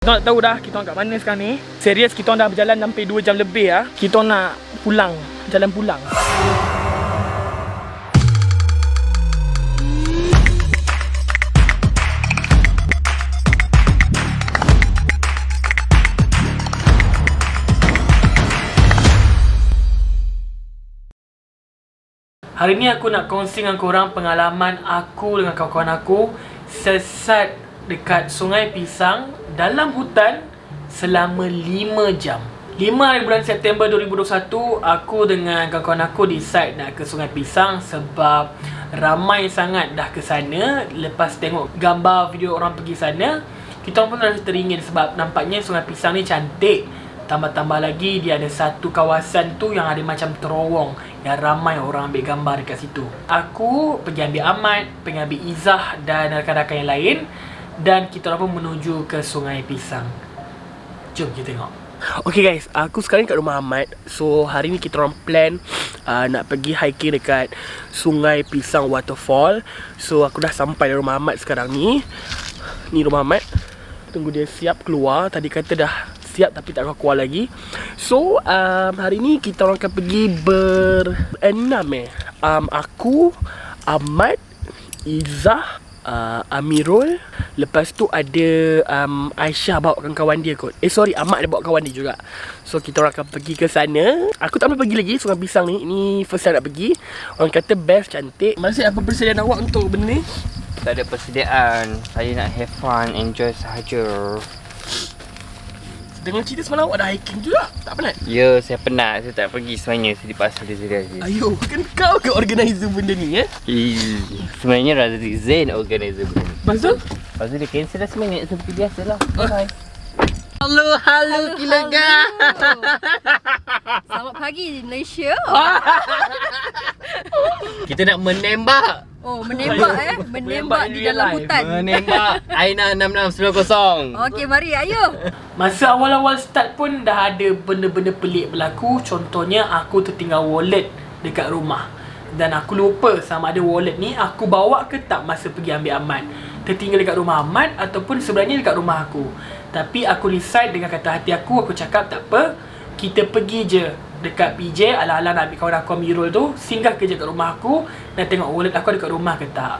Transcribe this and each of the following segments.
Kita nak tahu dah kita orang kat mana sekarang ni. Serius kita orang dah berjalan sampai 2 jam lebih lah. Kita orang nak pulang, jalan pulang. Hari ni aku nak kongsi dengan korang pengalaman aku dengan kawan-kawan aku sesat dekat Sungai Pisang dalam hutan selama 5 jam. 5 hari bulan September 2021, aku dengan kawan-kawan aku decide nak ke Sungai Pisang sebab ramai sangat dah ke sana. Lepas tengok gambar video orang pergi sana, kita pun rasa teringin sebab nampaknya Sungai Pisang ni cantik. Tambah-tambah lagi dia ada satu kawasan tu yang ada macam terowong yang ramai orang ambil gambar dekat situ. Aku pergi ambil Ahmad, pergi ambil Izzah dan rakan-rakan yang lain, dan kita orang pun menuju ke Sungai Pisang. Jom kita tengok. Okay guys, aku sekarang kat rumah Ahmad. So hari ni kita orang plan nak pergi hiking dekat Sungai Pisang Waterfall. So aku dah sampai di rumah Ahmad sekarang ni. Ni rumah Ahmad. Tunggu dia siap keluar. Tadi kata dah siap tapi tak keluar lagi. So hari ni kita orang akan pergi berenam aku, Ahmad, Izzah, Amirul. Lepas tu ada Aisyah bawa kawan dia kot. Ahmad ada bawa kawan dia juga. So kita orang akan pergi ke sana. Aku tak pernah pergi lagi Sungai Pisang ni. Ini first time nak pergi. Orang kata best, cantik. Masih apa persediaan awak untuk benda ni? Tak ada persediaan. Saya nak have fun, enjoy sahaja. Dengan cerita semalam awak dah hiking juga. Tak penat? Ya, saya penat. Saya tak pergi sebenarnya. Saya dipaksa dia saja. Ayo, kan kau ke organizer benda ni Sebenarnya Razri Zain organizer benda ni. Lepas tu? Lepas tu dia cancel dah seminit seperti biasa lah. Bye. Halo Kilaga. Selamat pagi Malaysia. Kita nak menembak. Oh, menembak menembak di dalam hutan. Menembak Aina 6690. Okey, mari ayo. Masa awal-awal start pun dah ada benda-benda pelik berlaku. Contohnya aku tertinggal wallet dekat rumah. Dan aku lupa sama ada wallet ni aku bawa ke tak masa pergi ambil Ahmad. Tertinggal dekat rumah Ahmad ataupun sebenarnya dekat rumah aku. Tapi aku decide dengan kata hati aku cakap tak apa, kita pergi je dekat PJ, ala-ala nak ambil kawan aku Amirul tu, singgah kerja kat rumah aku dan tengok wallet aku ada kat rumah ke tak.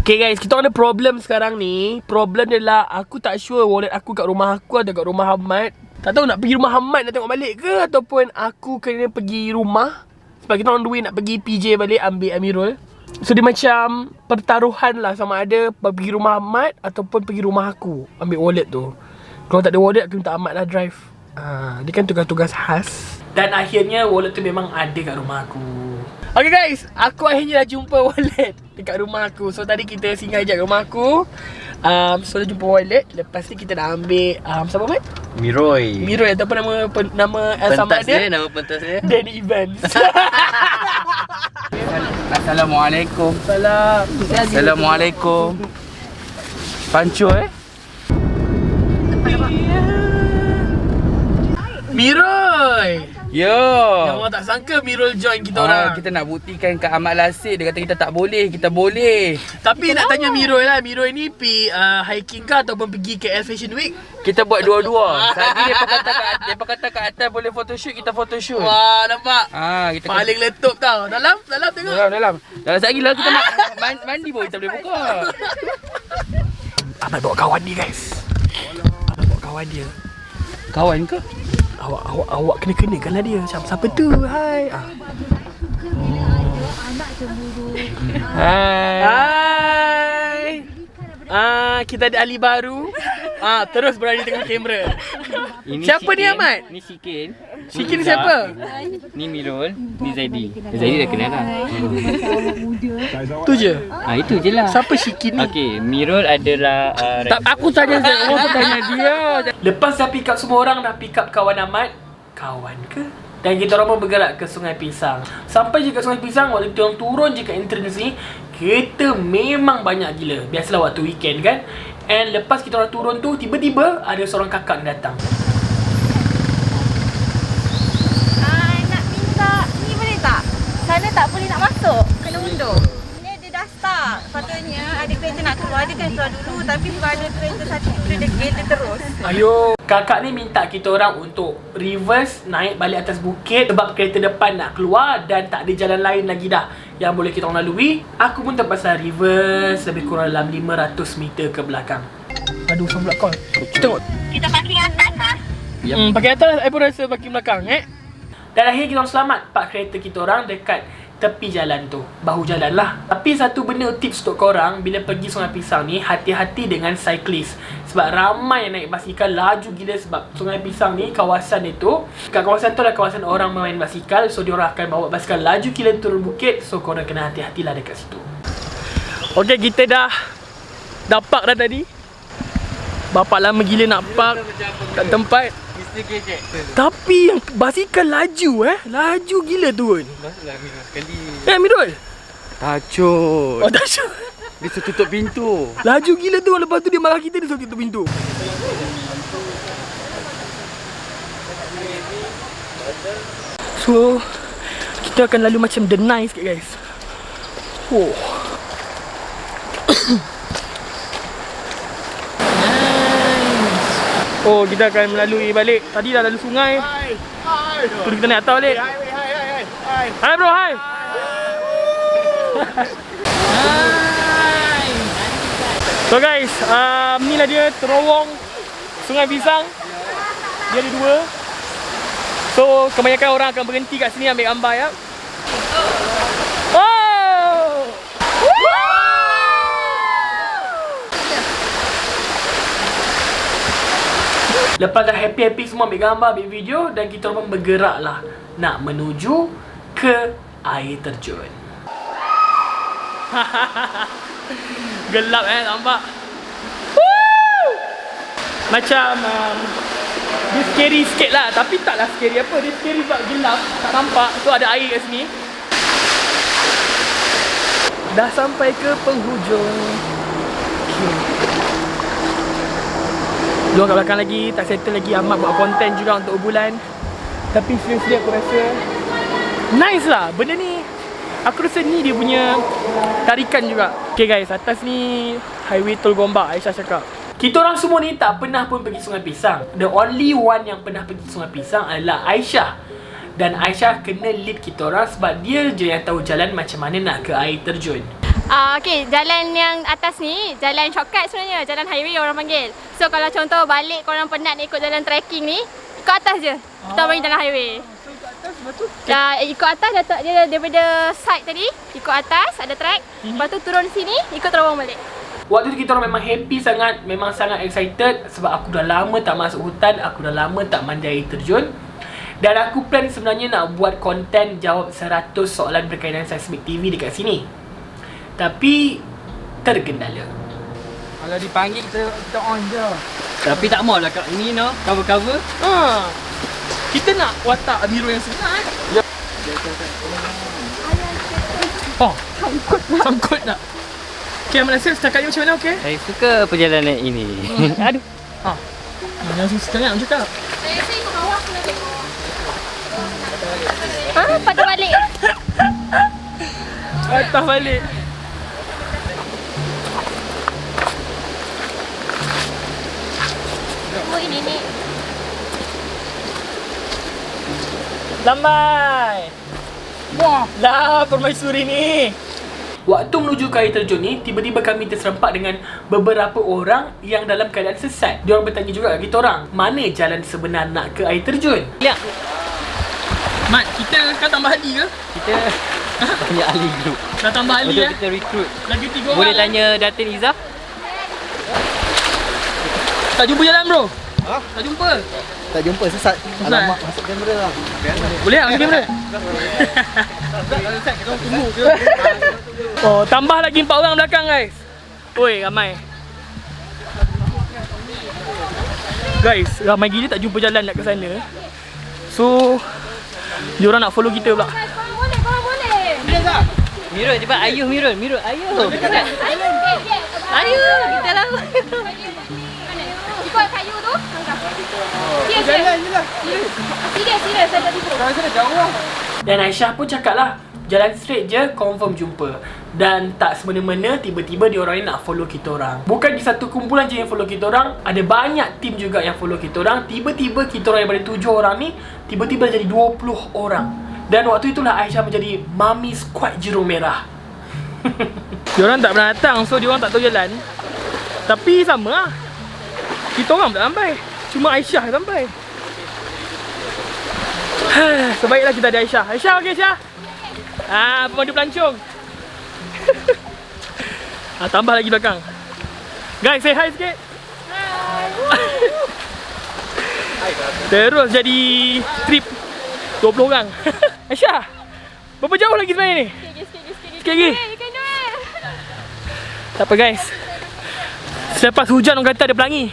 Okay guys, kita ada problem sekarang ni. Problem dia lah, aku tak sure wallet aku kat rumah aku atau kat rumah Ahmad. Tak tahu nak pergi rumah Ahmad nak tengok balik ke, ataupun aku kena pergi rumah sebab kita orang duit nak pergi PJ balik ambil Amirul. So dia macam pertaruhan lah, sama ada pergi rumah Ahmad ataupun pergi rumah aku ambil wallet tu. Kalau tak ada wallet aku minta Ahmad lah drive. Dia kan tugas-tugas khas. Dan akhirnya wallet tu memang ada kat rumah aku. Okay guys, aku akhirnya dah jumpa wallet dekat rumah aku. So tadi kita singgah je kat rumah aku. So dah jumpa wallet. Lepas ni kita nak ambil siapa Ahmad? Miroy ataupun nama sama dia. Nama pentas dia Danny Evans. Assalamualaikum. Salam. Assalamualaikum. Pancu Miroy. Yo. Yang orang tak sangka Mirul join kita orang. Kita nak buktikan kat Ahmad Lasik. Dia kata kita tak boleh. Kita boleh. Tapi nak tanya Miroy lah. Miroy ni pergi hiking ke ataupun pergi KL Fashion Week? Kita buat dua-dua. Tadi dia kata kat atas boleh photoshoot, kita photoshoot. Wah, nampak? Kita paling letup tau. Dalam tengok. Dalam sekejap lagi lah kita nak mandi pun kita boleh buka. Ahmad bawa kawan dia guys. Ahmad bawa kawan dia. Kawan ke? Awak kena kan lah dia. Macam siapa tu? Hai. Hai. Kita ada ahli baru. Terus berada di tengah kamera. Siapa ni Ahmad? Ni Shikin. Shikin ni siapa? Ni Mirul, ni Zaidi. Zaidi dah kenal lah. Tu je. Itu je lah. Siapa Shikin ni? Okey, Mirul adalah aku tanya dia. Lepas dah pick up semua orang, dah pick up kawan Ahmad. Kawan ke? Dan kita orang pun bergerak ke Sungai Pisang. Sampai je kat Sungai Pisang, waktu kita orang turun je kat entrance ni, kereta memang banyak gila. Biasalah waktu weekend kan. And lepas kita orang turun tu, tiba-tiba ada seorang kakak yang datang. Nak minta ni boleh tak? Sana tak boleh nak masuk. Kena undur. Ni dia dah start. Patutnya Masalahnya ada kereta nak keluar, dia kan keluar dulu. Tapi sebab ada kereta satu tu dia kereta terus. Ayo, kakak ni minta kita orang untuk reverse naik balik atas bukit sebab kereta depan nak keluar dan tak ada jalan lain lagi dah yang boleh kita orang lalui. Aku pun terpaksa reverse lebih kurang dalam 500 meter ke belakang. Aduh, sama pula call. Tengok. Kita parking atas lah. Pakai atas, I pun rasa parking belakang Dan akhirnya kita orang selamat park kereta kita orang dekat tepi jalan tu, bahu jalan lah. Tapi satu benda tips untuk korang bila pergi Sungai Pisang ni, hati-hati dengan cyclist. Sebab ramai yang naik basikal laju gila. Sebab Sungai Pisang ni, kawasan itu, kat kawasan tu adalah kawasan orang main basikal. So diorang akan bawa basikal laju gila turun bukit. So korang kena hati-hatilah dekat situ. Okay, kita dah park dah tadi. Bapak lama gila nak park kat tempat. Tapi yang basikal laju laju gila turun. Mirul. Tacut. Oh, dahsyat. Dia suruh tutup pintu. Laju gila tu. Lepas tu dia marah kita, dia suruh tutup pintu. So kita akan lalu macam denai sikit guys. Oh. Oh, kita akan melalui balik. Tadi dah lalu sungai. Tu kita naik atas balik. Hai bro, hai. So guys, inilah dia terowong Sungai Pisang. Dia ada dua. So, kebanyakan orang akan berhenti kat sini ambil gambar ya. Oh! Lepas dah happy-happy semua ambil gambar, ambil video dan kita orang bergerak lah nak menuju ke air terjun. Gelap nampak. Woo! Macam dia scary sikit lah. Tapi taklah scary apa. Dia scary sebab gelap, tak nampak. Tu ada air kat sini. Dah sampai ke penghujung. Okay. Luar kat belakang lagi, tak settle lagi. Ahmad buat konten juga untuk bulan. Tapi seriously aku rasa nice lah. Benda ni aku rasa ni dia punya tarikan juga. Okay guys, atas ni highway Tol Gombak, Aisyah cakap. Kita orang semua ni tak pernah pun pergi Sungai Pisang. The only one yang pernah pergi Sungai Pisang adalah Aisyah. Dan Aisyah kena lead kita orang sebab dia je yang tahu jalan macam mana nak ke air terjun. Okay, jalan yang atas ni jalan shortcut sebenarnya, jalan highway orang panggil. So kalau contoh balik korang penat nak ikut jalan trekking ni, ikut atas je. Kita panggil jalan highway. So ikut atas betul? Ikut atas dia daripada side tadi, ikut atas ada track. Lepas tu turun sini, ikut terowong balik. Waktu tu kita orang memang happy sangat, memang sangat excited sebab aku dah lama tak masuk hutan, aku dah lama tak mandi air terjun. Dan aku plan sebenarnya nak buat konten jawab 100 soalan berkaitan Seismic TV dekat sini. Tapi terkendala. Kalau dipanggil kita on je. Tapi tak maulah kat ni cover-cover. Kita nak watak biru yang sebenar. Ya. Oh, sangkut nak. Okay, Ahmad Nasir, setakat ni macam mana okey? Saya suka perjalanan ini. Aduh. Yang suka nak cakap. Saya ikut bawah aku nak tengok. Pada balik. Atas balik. Oh, ini ni. Lambai. Wah, lah permaisuri ni. Waktu menuju ke air terjun ni, tiba-tiba kami terserempak dengan beberapa orang yang dalam keadaan sesat. Diorang bertanya juga kat kita orang, mana jalan sebenar nak ke air terjun? Lihat. Mat, kita kan tambah ahli ke? Kita banyak ahli group. Dah tambah ahli Betul kita recruit. Lagi 3 orang. Boleh tanya Datin Izzah? Tak jumpa jalan bro? Tak jumpa? Tak jumpa, sesat. Alamak, masuk kamera lah. Boleh tak masuk kamera? Oh, tambah lagi 4 orang belakang guys. Oi, ramai. Guys, ramai gila tak jumpa jalan nak ke sana. So, diorang nak follow kita pula. Korang boleh. Mirul, cepat. Ayuh Mirul. Mirul, ayuh. Ayo, kita lah. Ikut kayu tu. Serius, saya tak tidur. Dan Aisyah pun cakap lah, Jalan straight je, confirm jumpa. Dan tak semena-mena tiba-tiba diorang ni nak follow kita orang. Bukan di satu kumpulan je yang follow kita orang, ada banyak tim juga yang follow kita orang. Tiba-tiba kita orang daripada 7 orang ni tiba-tiba jadi 20 orang. Dan waktu itulah Aisyah menjadi mami squad Jerung Merah. Diorang tak pernah datang, so diorang tak tahu jalan. Tapi sama lah, kita orang tak sampai, cuma Aisyah sampai. Sebaiklah kita ada Aisyah. Aisyah, okey Aisyah? Pemandu pelancong. Tambah lagi belakang. Guys, say hi sikit. Hi. Terus jadi trip 20 orang. Aisyah, berapa jauh lagi sebenarnya ni? Sikit lagi. Tak apa guys, selepas hujan orang kata ada pelangi.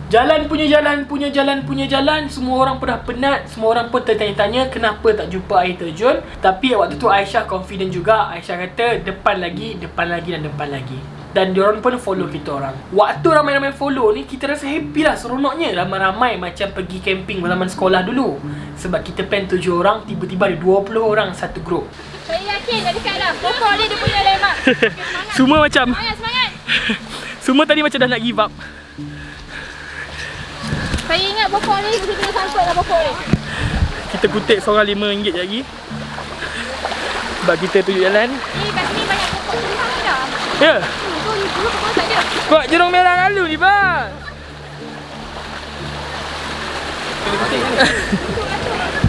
Jalan punya jalan, semua orang pun dah penat. Semua orang pun tertanya-tanya kenapa tak jumpa air terjun. Tapi waktu tu Aisyah confident juga. Aisyah kata depan lagi dan depan lagi. Dan diorang pun follow kita orang. Waktu ramai-ramai follow ni, kita rasa happy lah, seronoknya. Ramai-ramai macam pergi camping zaman sekolah dulu. Sebab kita plan 7 orang, tiba-tiba ada 20 orang satu grup. Saya yakin dah dekat dah. Pokok ni dia punya lemak. Semua macam Semangat. semua tadi macam dah nak give up. Saya ingat pokok ni mesti kena sangkut lah pokok ni. Kita kutip seorang RM5 lagi. Sebab kita tunjuk jalan. Ni kat sini banyak pokok tumpang dah. Ya? Dulu pokok tak ada. Kok Jerung Merah lalu ni bang?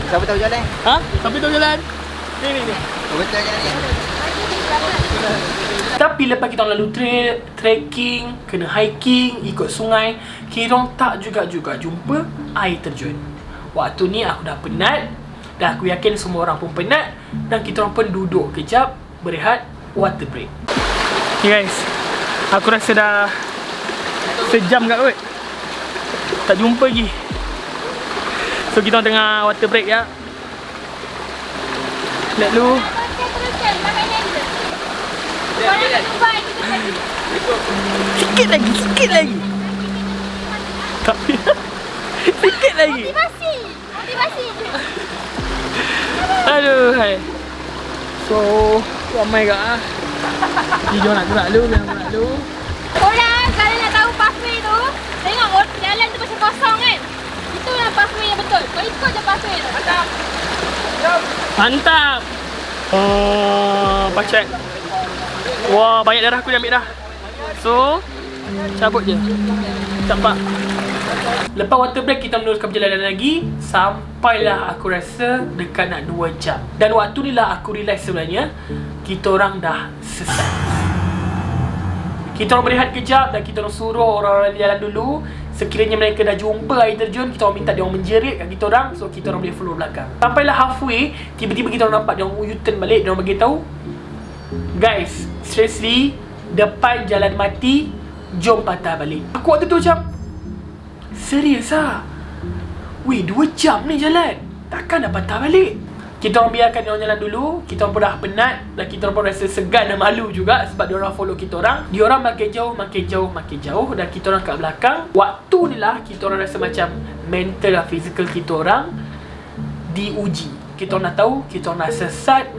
Siapa tahu jalan? Ha? Siapa tahu jalan? Ni. Betul jalan ni. Tapi lepas kita lalu trail, trekking, kena hiking, ikut sungai, kita orang tak juga jumpa air terjun. Waktu ni aku dah penat, dan aku yakin semua orang pun penat, dan kita orang pun duduk kejap, berehat, water break. Okay guys, aku rasa dah sejam kat kot, tak jumpa lagi. So kita orang tengah water break ya. Let lu. Sikit lagi. Tapi sikit lagi. Motivasi je. Aduh, hai. So, ramai ke ah? Dia nak gerak lu, Korang kalau nak tahu pathway tu, tengok jalan tu macam kosong kan. Itu yang pathway yang betul. Kau ikut je pathway tu. Mantap. Pacek. Wah, banyak darah aku dia ambil dah. So, cabut je. Campak. Lepas water break, kita meneruskan perjalanan lagi. Sampailah aku rasa dekat nak 2 jam. Dan waktu ni lah aku realise sebenarnya kita orang dah sesat. Kita orang berehat kejap dan kita orang suruh orang-orang jalan dulu. Sekiranya mereka dah jumpa air terjun, kita orang minta dia orang menjerit kat kita orang, so kita orang boleh follow belakang. Sampailah halfway, tiba-tiba kita orang nampak dia orang U-turn balik. Dia orang bagi tahu, guys, seriously, depan jalan mati, jom patah balik. Aku waktu tu macam, serius lah? Weh, 2 jam ni jalan, takkan dah patah balik? Kita orang biarkan dia orang jalan dulu. Kita orang pun dah penat dan kita orang pun rasa segan dan malu juga sebab dia orang follow kita orang. Dia orang makin jauh dan kita orang kat belakang. Waktu ni lah kita orang rasa macam mental dan physical kita orang diuji. Kita orang nak tahu, kita orang nak sesat.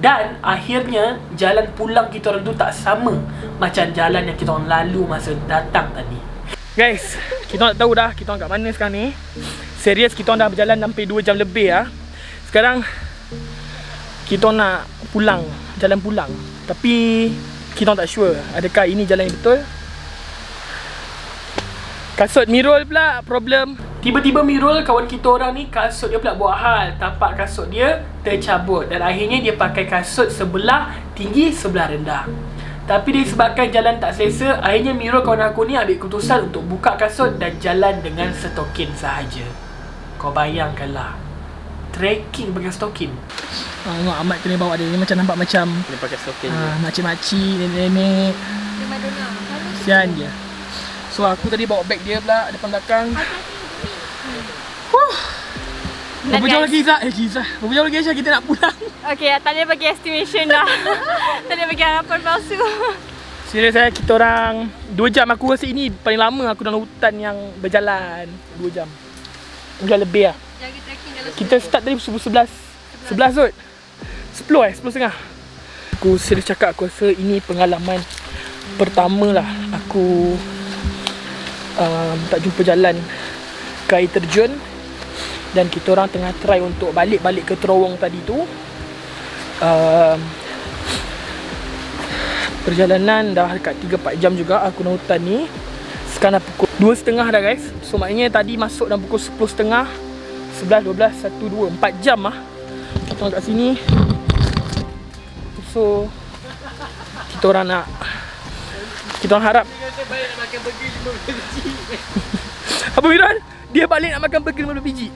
Dan akhirnya jalan pulang kita orang tu tak sama macam jalan yang kita orang lalu masa datang tadi. Guys, kita nak tahu dah kita orang kat mana sekarang ni. Serius, kita orang dah berjalan sampai 2 jam lebih lah. Sekarang kita nak pulang, jalan pulang. Tapi kita tak sure adakah ini jalan yang betul. Kasut Mirul pula problem. Tiba-tiba Mirul, kawan kita orang ni, kasut dia pula buat hal. Tapak kasut dia tercabut dan akhirnya dia pakai kasut sebelah tinggi, sebelah rendah. Tapi disebabkan jalan tak selesa, akhirnya Mirul kawan aku ni ambil keputusan untuk buka kasut dan jalan dengan stokin sahaja. Kau bayangkanlah, trekking pakai stokin. Tengok Ahmad kena bawa dia, dia macam nampak macam Dia pakai stokin makcik-makcik, nenek-nenek. Kesian dia. So aku tadi bawa beg dia pula depan belakang. Berapa jauh lagi Izzah? Berapa jauh lagi Aisyah kita nak pulang? Okay, tak boleh bagi estimation dah. Tak boleh bagi harapan palsu. Serius kita orang 2 jam. Aku rasa ini paling lama aku dalam hutan yang berjalan 2 jam. Mungkin lebih lah. Kita start tadi subuh 11 kot. 10.30. Aku serius cakap, aku rasa ini pengalaman pertama lah aku tak jumpa jalan ke air terjun. Dan kita orang tengah try untuk balik ke terowong tadi tu. Perjalanan dah dekat 3-4 jam juga aku nak hutan ni. Sekarang dah pukul 2.30 dah guys. So maknanya tadi masuk dalam pukul 10.30, 11, 12, 1, 2, 4 jam lah kita orang kat sini. So kita orang harap apa Miran? Dia balik nak makan burger 15 biji.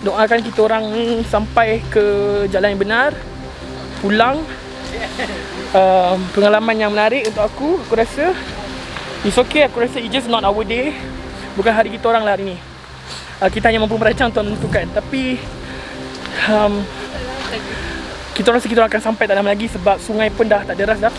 Doakan kita orang sampai ke jalan yang benar, pulang. Pengalaman yang menarik untuk aku rasa it's okay. Aku rasa it's just not our day. Bukan hari kita orang lah hari ni. Kita hanya mampu merancang untuk menentukan. Tapi kita rasa kita orang akan sampai tak lama lagi sebab sungai pun dah tak deras dah.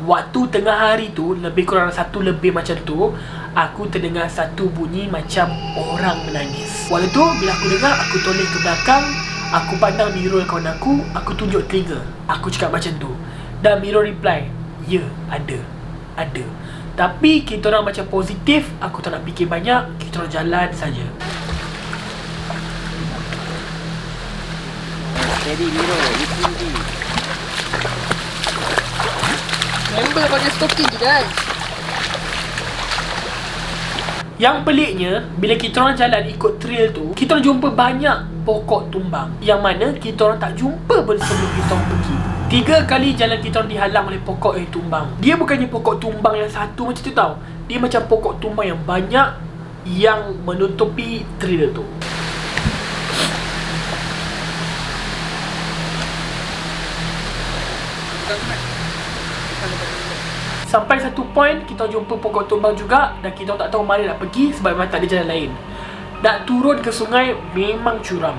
Waktu tengah hari tu, lebih kurang 1 lebih macam tu, aku terdengar satu bunyi macam orang menangis. Waktu tu, bila aku dengar, aku toleh ke belakang. Aku pandang Mirul kawan aku tunjuk telinga. Aku cakap macam tu. Dan Mirul reply, ya, ada. Tapi kita orang macam positif. Aku tak nak fikir banyak. Kita orang jalan saja. Jadi Mirul, you tinggi. Member pakai stoking je guys. Yang peliknya, bila kita orang jalan ikut trail tu, kita orang jumpa banyak pokok tumbang. Yang mana kita orang tak jumpa pun sebelum kita orang pergi. 3 kali jalan kita orang dihalang oleh pokok yang tumbang. Dia bukannya pokok tumbang yang satu macam tu tau. Dia macam pokok tumbang yang banyak yang menutupi trail tu. Sampai satu point, kita jumpa pokok tumbang juga. Dan kita tak tahu mana nak pergi sebab memang tak ada jalan lain. Nak turun ke sungai memang curam.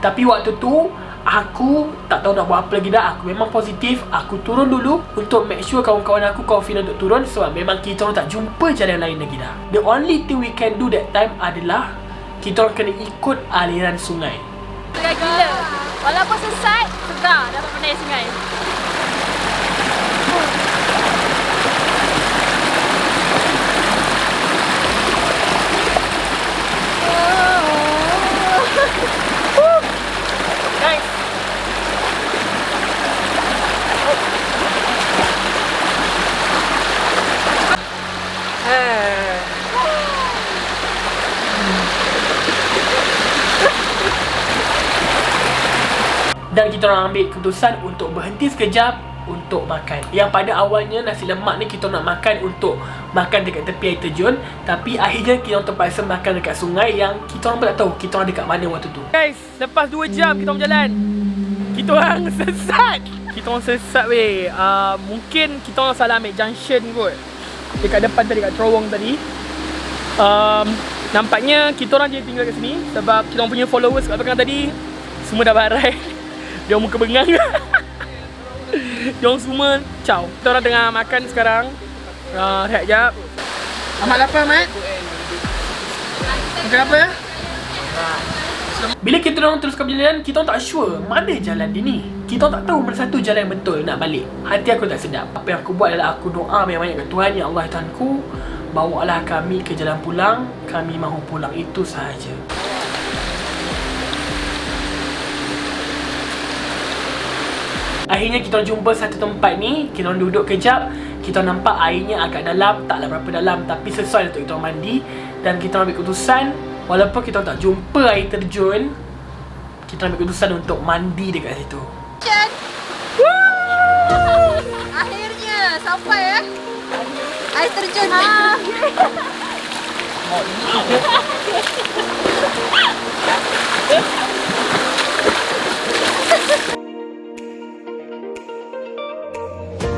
Tapi waktu tu, aku tak tahu nak buat apa lagi dah. Aku memang positif. Aku turun dulu untuk make sure kawan-kawan aku confident untuk turun. Sebab memang kita orang tak jumpa jalan lain lagi dah. The only thing we can do that time adalah kita orang kena ikut aliran sungai. Segar gila. Walaupun sesat, segar dapat pandai sungai. Nice. Dan kita orang ambil keputusan untuk berhenti sekejap untuk makan. Yang pada awalnya nasi lemak ni kita nak makan untuk makan dekat tepi air terjun. Tapi akhirnya kita orang terpaksa makan dekat sungai yang kita orang pun tak tahu kita orang dekat mana waktu tu. Guys, lepas 2 jam kita orang berjalan, kita orang sesat. Kita orang sesat weh. Mungkin kita orang salah ambil junction kot. Dekat depan tadi, dekat terowong tadi. Nampaknya kita orang je tinggal kat sini sebab kita orang punya followers kat belakang tadi semua dah barai. Dia muka bengang. Diorang semua ciao. Kita orang tengah makan sekarang. Rehat jap. Amat lapar Mat. Makan apa? Bila kita orang teruskan perjalanan, kita orang tak sure mana jalan dia ni. Kita orang tak tahu mana satu jalan yang betul nak balik. Hati aku tak sedap. Apa yang aku buat adalah aku doa banyak-banyak ke Tuhan. Ya Allah Tuhanku, bawalah kami ke jalan pulang. Kami mahu pulang, itu sahaja. Akhirnya kita orang jumpa satu tempat ni. Kita orang duduk kejap. Kita orang nampak airnya agak dalam. Taklah berapa dalam, tapi sesuai untuk kita orang mandi. Dan kita orang ambil keputusan, walaupun kita orang tak jumpa air terjun, kita orang ambil keputusan untuk mandi dekat situ. Akhirnya sampai air terjun.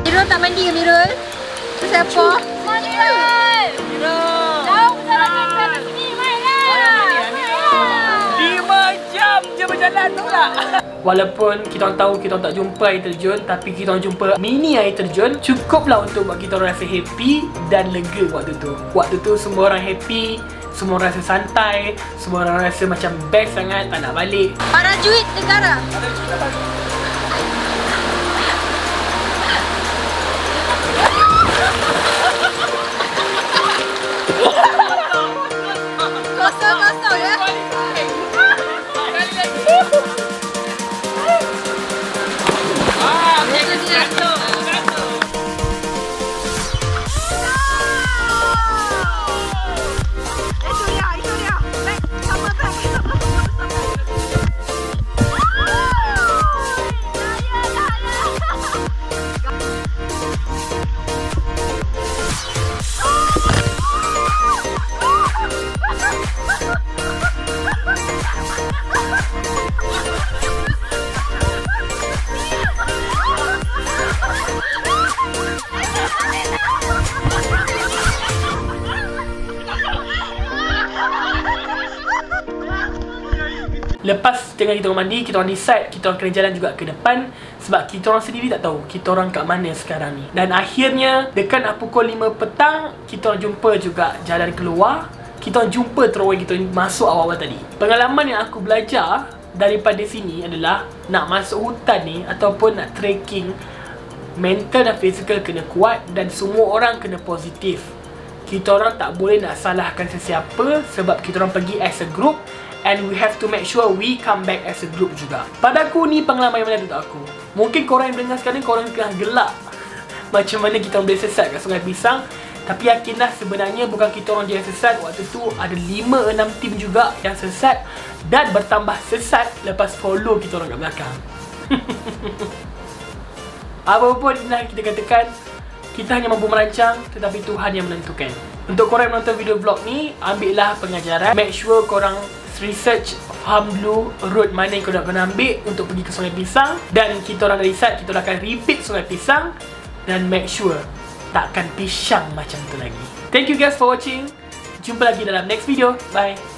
Mirul tak mandi ke Mirul? Tu siapa? Mirul! Mirul! Jauh berjalan ke atas sini, mainlah! 5 jam je berjalan tu tak? Walaupun kita orang tahu kita orang tak jumpa air terjun, tapi kita orang jumpa mini air terjun. Cukuplah untuk buat kita orang rasa happy dan lega waktu tu. Waktu tu semua orang happy, semua orang rasa santai, semua orang rasa macam best sangat, tak nak balik. Para juit negara. Kosong ya. Lepas tengah kita orang mandi, kita orang decide kita orang kena jalan juga ke depan. Sebab kita orang sendiri tak tahu kita orang kat mana sekarang ni. Dan akhirnya dekat nak pukul 5 petang, kita orang jumpa juga jalan keluar. Kita orang jumpa terowongan kita masuk awal-awal tadi. Pengalaman yang aku belajar daripada sini adalah nak masuk hutan ni ataupun nak trekking, mental dan fizikal kena kuat dan semua orang kena positif. Kita orang tak boleh nak salahkan sesiapa sebab kita orang pergi as a group. And we have to make sure we come back as a group juga. Pada aku ni pengalaman yang menarik untuk aku. Mungkin korang yang dengar sekarang, korang tengah gelak macam mana kita orang boleh sesat kat Sungai Pisang. Tapi yakinlah sebenarnya bukan kita orang je yang sesat. Waktu tu ada 5-6 tim juga yang sesat. Dan bertambah sesat lepas follow kita orang kat belakang. Apa pun dah kita katakan, kita hanya mampu merancang, tetapi Tuhan yang menentukan. Untuk korang yang menonton video vlog ni, ambillah pengajaran. Make sure korang research, faham dulu road mana yang korang kena ambil untuk pergi ke Sungai Pisang. Dan kita orang dah decide, kita orang akan repeat Sungai Pisang. Dan make sure takkan pisang macam tu lagi. Thank you guys for watching. Jumpa lagi dalam next video. Bye.